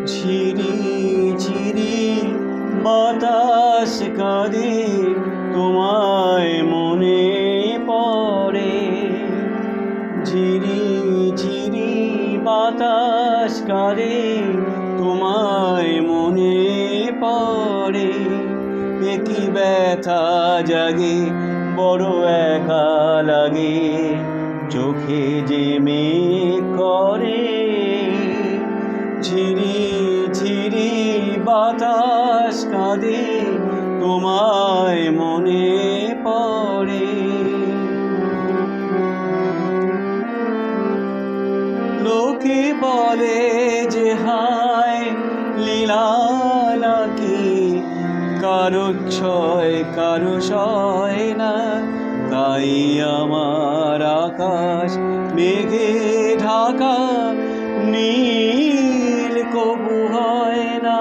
ঝিরি ঝিরি বাতাস কাঁদে, তোমায় মনে পড়ে। ঝিরি ঝিরি বাতাস কাঁদে, তোমায় মনে পড়ে। একই ব্যথা জাগে, বড় একা লাগে, চোখে যে মেঘ করে। ঝিরি ঝিরি বাতাস কাঁদে, তোমায় মনে পড়ে। লোকে বলে যে হায় লীলা নাকি, কারো ছয় কারো সয় না। তাই আমার আকাশ মেঘে ঢাকা, নীল কবু হয় না।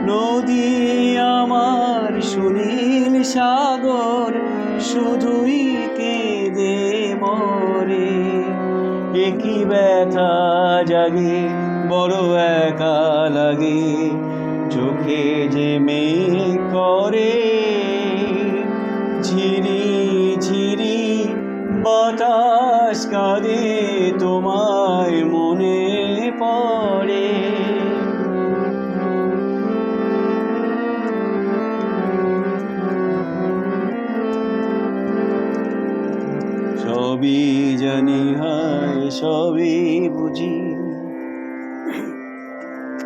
নদী আমার সুনীল সাগর, শুধুই কেঁদে মরে। একই ব্যথা জাগে, বড় একা লাগে, চোখে যে মেঘ করে। ঝিরি ঝিরি বাতাস কাঁদে, তোমায় মনে পড়ে। সবই জানি হায়, সবই বুঝি,